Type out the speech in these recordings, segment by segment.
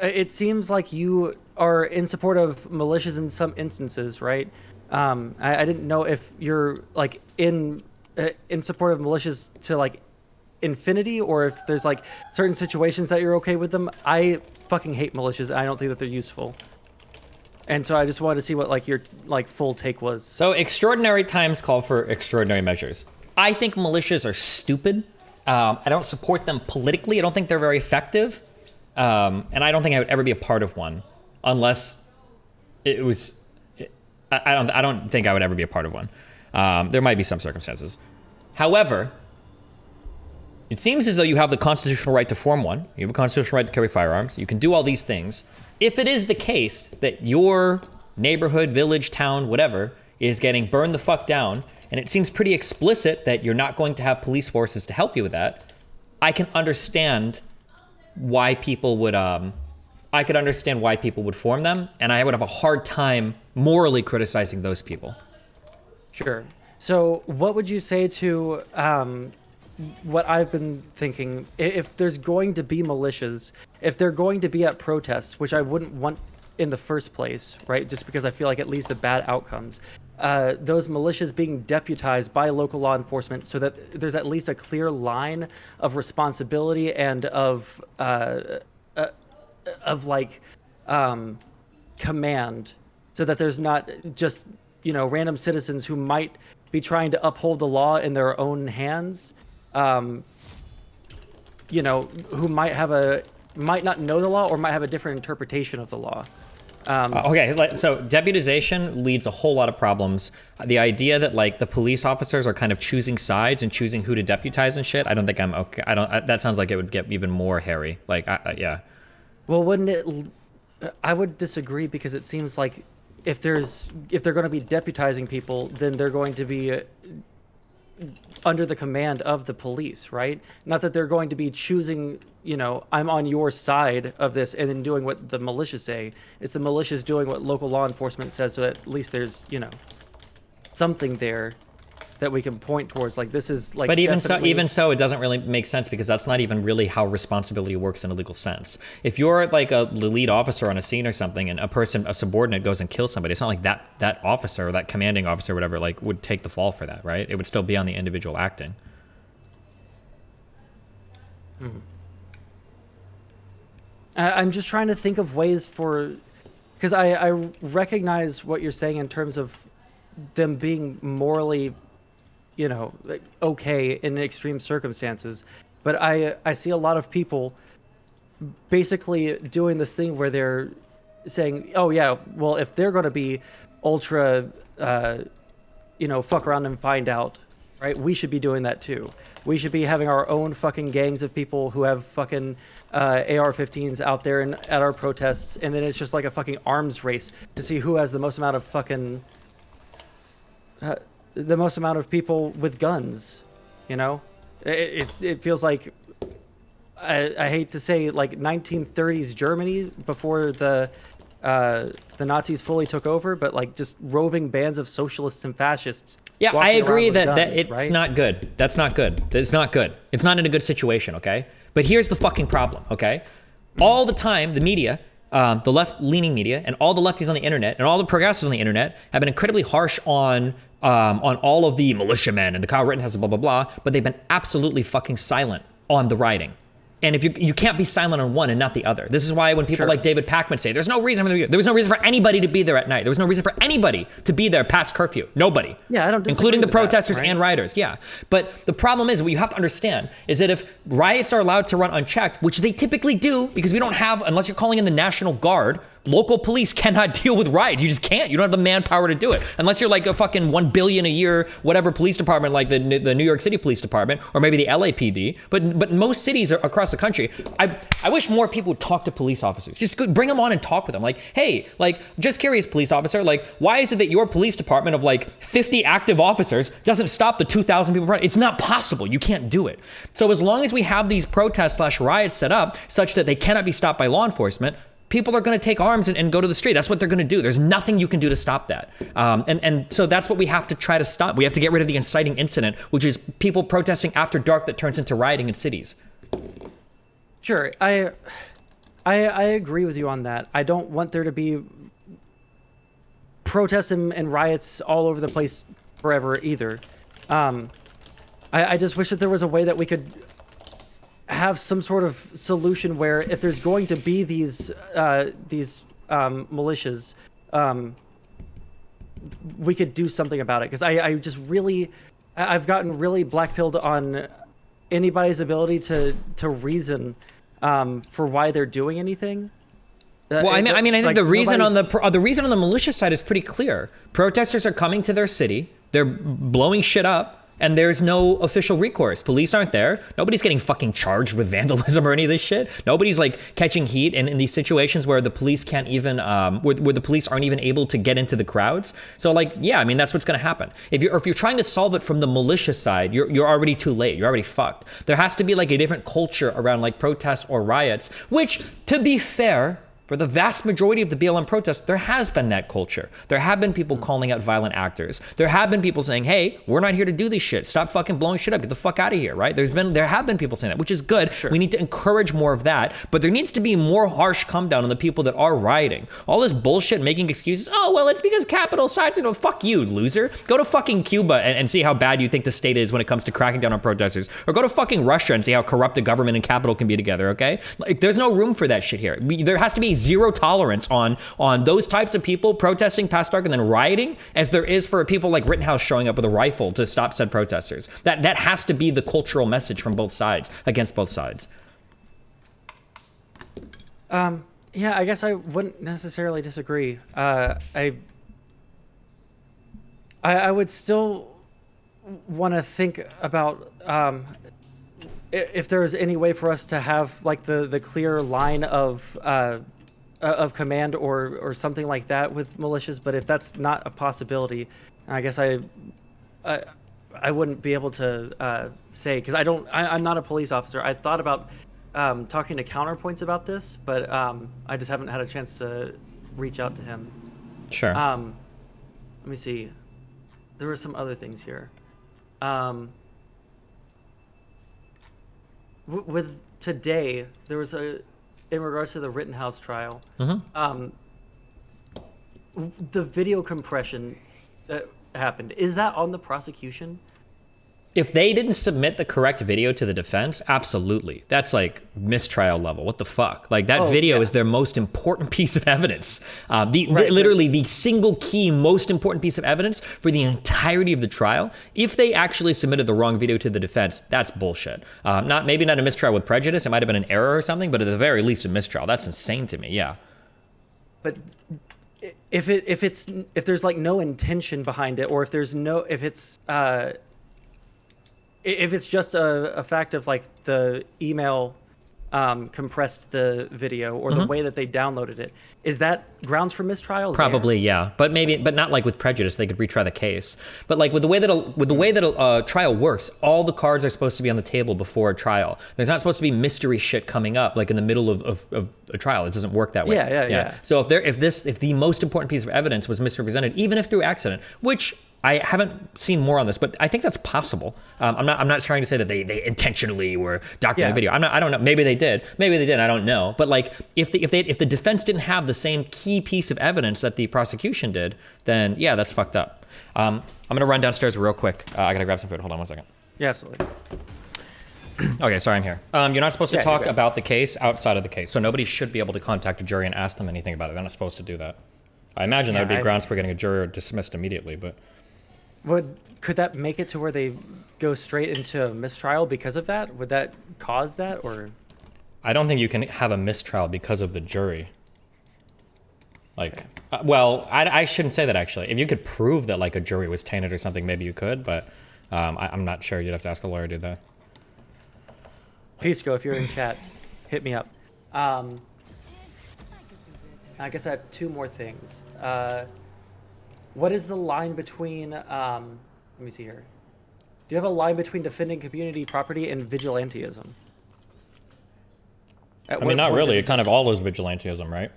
it seems like you are in support of militias in some instances, right? I didn't know if you're like in support of militias to like infinity, or if there's like certain situations that you're okay with them. I fucking hate militias. I don't think that they're useful. And so I just wanted to see what like your like full take was. So extraordinary times call for extraordinary measures. I think militias are stupid. I don't support them politically. I don't think they're very effective. And I don't think I would ever be a part of one unless it was, I don't think I would ever be a part of one. There might be some circumstances. However, it seems as though you have the constitutional right to form one. You have a constitutional right to carry firearms. You can do all these things. If it is the case that your neighborhood, village, town, whatever, is getting burned the fuck down, and it seems pretty explicit that you're not going to have police forces to help you with that, I can understand why people would, I could understand why people would form them, and I would have a hard time morally criticizing those people. Sure. So what would you say to what I've been thinking? If there's going to be militias, if they're going to be at protests, which I wouldn't want in the first place, right? Just because I feel like it leads to bad outcomes. Those militias being deputized by local law enforcement so that there's at least a clear line of responsibility and of like command, so that there's not just, you know, random citizens who might be trying to uphold the law in their own hands, you know, who might not know the law or might have a different interpretation of the law. Okay, so deputization leads a whole lot of problems. The idea that like the police officers are kind of choosing sides and choosing who to deputize and shit, I don't think I'm okay. That sounds like it would get even more hairy. Like, yeah. Well, wouldn't it? I would disagree, because it seems like if they're going to be deputizing people, then they're going to be under the command of the police, right? Not that they're going to be choosing, you know, I'm on your side of this and then doing what the militia say. It's the militias doing what local law enforcement says, so at least there's, you know, something there that we can point towards. Like, this is like. But even so, it doesn't really make sense, because that's not even really how responsibility works in a legal sense. If you're like the lead officer on a scene or something, and a subordinate goes and kills somebody, it's not like that officer or that commanding officer or whatever like would take the fall for that, right? It would still be on the individual acting. I'm just trying to think of ways for, because I recognize what you're saying in terms of them being morally, you know, like, okay in extreme circumstances, but I see a lot of people basically doing this thing where they're saying, oh yeah, well, if they're going to be ultra, you know, fuck around and find out, right? We should be doing that too. We should be having our own fucking gangs of people who have fucking AR-15s out there and at our protests, and then it's just like a fucking arms race to see who has the most amount of fucking the most amount of people with guns. You know, it feels like, I hate to say, like 1930s Germany before the Nazis fully took over, but like just roving bands of socialists and fascists. Yeah, I agree that guns, it's right? not good. That's not good. It's not good. It's not in a good situation, okay? But here's the fucking problem, okay? All the time, the media, the left-leaning media, and all the lefties on the internet, and all the progressives on the internet have been incredibly harsh on all of the militiamen and the Kyle Rittenhouse and blah, blah, blah, but they've been absolutely fucking silent on the rioting. And if you can't be silent on one and not the other. This is why when people like David Pakman say, there was no reason for anybody to be there at night. There was no reason for anybody to be there past curfew. Nobody. Yeah, I don't disagree including the with protesters that, right? and rioters. Yeah. But the problem is, what you have to understand is that if riots are allowed to run unchecked, which they typically do, because we don't have, unless you're calling in the National Guard, local police cannot deal with riots. You just can't. You don't have the manpower to do it. Unless you're like a fucking $1 billion a year, whatever police department, like the New York City Police Department, or maybe the LAPD. But most cities across the country, I wish more people would talk to police officers. Just bring them on and talk with them. Like, hey, like, just curious, police officer, like, why is it that your police department of like 50 active officers doesn't stop the 2,000 people running? It's not possible. You can't do it. So as long as we have these protests / riots set up such that they cannot be stopped by law enforcement, people are going to take arms and go to the street. That's what they're going to do. There's nothing you can do to stop that. And so that's what we have to try to stop. We have to get rid of the inciting incident, which is people protesting after dark that turns into rioting in cities. Sure. I agree with you on that. I don't want there to be protests and riots all over the place forever either. I just wish that there was a way that we could have some sort of solution where if there's going to be these militias, we could do something about it. Because I just really, I've gotten really blackpilled on anybody's ability to reason for why they're doing anything. Well, I think like, the reason on the reason on the militia side is pretty clear. Protesters are coming to their city. They're blowing shit up. And there's no official recourse. Police aren't there. Nobody's getting fucking charged with vandalism or any of this shit. Nobody's like catching heat in these situations where the police can't even, where the police aren't even able to get into the crowds. So like, yeah, I mean, that's what's gonna happen. If you're trying to solve it from the militia side, you're already too late. You're already fucked. There has to be like a different culture around like protests or riots, which, to be fair, for the vast majority of the BLM protests, there has been that culture. There have been people calling out violent actors. There have been people saying, hey, we're not here to do this shit. Stop fucking blowing shit up. Get the fuck out of here, right? There have been people saying that, which is good. Sure. We need to encourage more of that, but there needs to be more harsh come down on the people that are rioting. All this bullshit making excuses, oh, well, it's because capital sides, fuck you, loser. Go to fucking Cuba and see how bad you think the state is when it comes to cracking down on protesters. Or go to fucking Russia and see how corrupt the government and capital can be together, okay? Like, there's no room for that shit here. There has to be zero tolerance on those types of people protesting past dark and then rioting as there is for people like Rittenhouse showing up with a rifle to stop said protesters. That has to be the cultural message from both sides, against both sides. Yeah, I guess I wouldn't necessarily disagree. I would still want to think about if there is any way for us to have like the clear line of command or something like that with militias. But if that's not a possibility, I guess I wouldn't be able to say, because I'm not a police officer. I thought about talking to Counterpoints about this, but I just haven't had a chance to reach out to him. Sure. Let me see. There were some other things here. With today, there was in regards to the Rittenhouse trial, the video compression that happened, is that on the prosecution? If they didn't submit the correct video to the defense, absolutely. That's like mistrial level. What the fuck? Like that video is their most important piece of evidence. Literally the single key most important piece of evidence for the entirety of the trial. If they actually submitted the wrong video to the defense, that's bullshit. Maybe not a mistrial with prejudice. It might have been an error or something, but at the very least a mistrial. That's insane to me. Yeah. But if there's like no intention behind it, or if it's just a fact of like the email compressed the video or the way that they downloaded it, is that grounds for mistrial? Probably, yeah, but not like with prejudice. They could retry the case. But like with the way that a trial works, all the cards are supposed to be on the table before a trial. There's not supposed to be mystery shit coming up like in the middle of a trial. It doesn't work that way. Yeah. So if the most important piece of evidence was misrepresented, even if through accident, which I haven't seen more on this, but I think that's possible. I'm not trying to say that they intentionally were documenting the video. I don't know. Maybe they did. Maybe they didn't. I don't know. But like, if the defense didn't have the same key piece of evidence that the prosecution did, then yeah, that's fucked up. I'm gonna run downstairs real quick. I gotta grab some food. Hold on 1 second. Yeah, absolutely. Okay, sorry, I'm here. You're not supposed to talk about the case outside of the case, so nobody should be able to contact a jury and ask them anything about it. They're not supposed to do that. I imagine that would be grounds for getting a juror dismissed immediately, but. Could that make it to where they go straight into a mistrial because of that? Would that cause that, or? I don't think you can have a mistrial because of the jury. Like, well, I shouldn't say that actually. If you could prove that like a jury was tainted or something, maybe you could, but I'm not sure. You'd have to ask a lawyer to do that. Pisco, if you're in chat, hit me up. I guess I have two more things. What is the line between, let me see here. Do you have a line between defending community property and vigilantism? I mean, not really. It kind of all is vigilantism, right?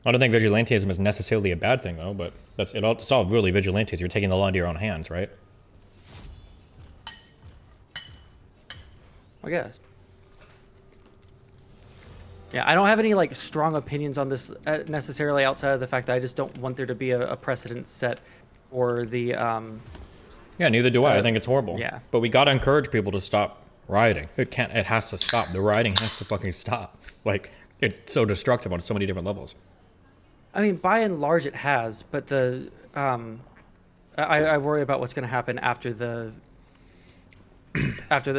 I don't think vigilantism is necessarily a bad thing, though, but it's all really vigilantes. You're taking the law into your own hands, right? I guess. Yeah, I don't have any like strong opinions on this necessarily outside of the fact that I just don't want there to be a precedent set for the. Yeah, neither do I. I think it's horrible. Yeah. But we gotta encourage people to stop rioting. It can't. It has to stop. The rioting has to fucking stop. Like, it's so destructive on so many different levels. I mean, by and large, it has, but I worry about what's going to happen after the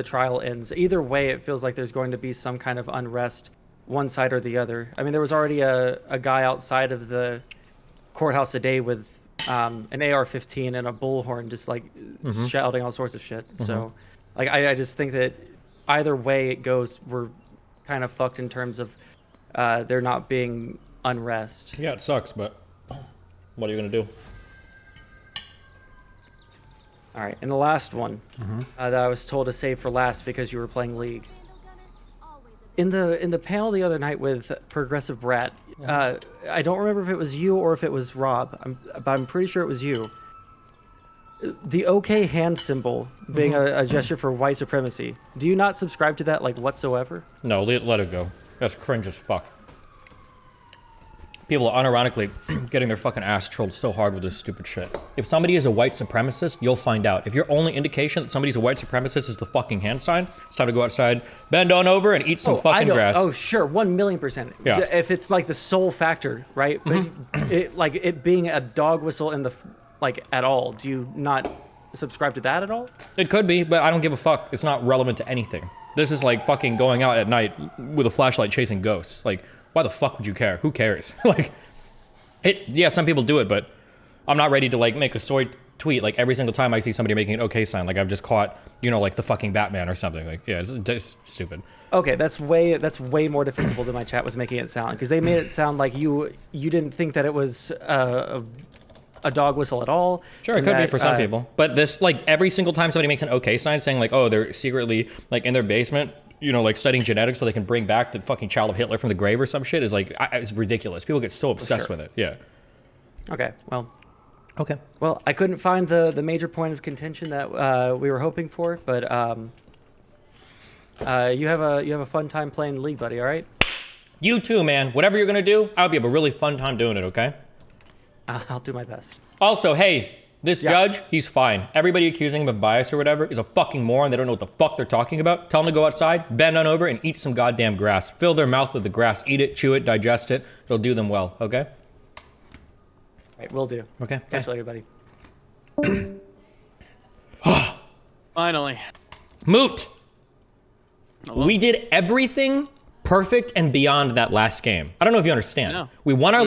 trial ends. Either way, it feels like there's going to be some kind of unrest, one side or the other. I mean, there was already a guy outside of the courthouse today with an AR-15 and a bullhorn, just like shouting all sorts of shit. So, like, I just think that either way it goes, we're kind of fucked in terms of there not being unrest. Yeah, it sucks, but what are you gonna do? All right, and the last one that I was told to save for last because you were playing League. In the panel the other night with Progressive Brat, I don't remember if it was you or if it was Rob, but I'm pretty sure it was you. The OK hand symbol being a gesture for white supremacy. Do you not subscribe to that like whatsoever? No, let it go. That's cringe as fuck. People are unironically getting their fucking ass trolled so hard with this stupid shit. If somebody is a white supremacist, you'll find out. If your only indication that somebody's a white supremacist is the fucking hand sign, it's time to go outside, bend on over, and eat some fucking grass. Oh, sure, 1,000,000%. Yeah. If it's like the sole factor, right? But it being a dog whistle in the like at all, do you not subscribe to that at all? It could be, but I don't give a fuck. It's not relevant to anything. This is like fucking going out at night with a flashlight chasing ghosts. Like, why the fuck would you care? Who cares? Like, yeah, some people do it, but I'm not ready to like make a soy tweet like every single time I see somebody making an okay sign. Like I've just caught, like the fucking Batman or something. Like, yeah, it's stupid. Okay, that's way more defensible than my chat was making it sound, because they made it sound like you didn't think that it was a dog whistle at all. Sure, it could be for some people, but this, like, every single time somebody makes an okay sign saying like, oh, they're secretly like in their basement, like studying genetics so they can bring back the fucking child of Hitler from the grave or some shit, is like, it's ridiculous. People get so obsessed with it. Yeah. Okay, well. Okay. Well, I couldn't find the major point of contention that we were hoping for, but you have a fun time playing League, buddy. All right. You too, man. Whatever you're gonna do, I hope you have a really fun time doing it. Okay. I'll do my best. Also, hey, this judge, he's fine. Everybody accusing him of bias or whatever is a fucking moron. They don't know what the fuck they're talking about. Tell them to go outside, bend on over, and eat some goddamn grass. Fill their mouth with the grass. Eat it, chew it, digest it. It'll do them well, okay? All right, will do. Okay. Catch you later, buddy. Finally. Moot! We did everything perfect and beyond that last game. I don't know if you understand. No. We won our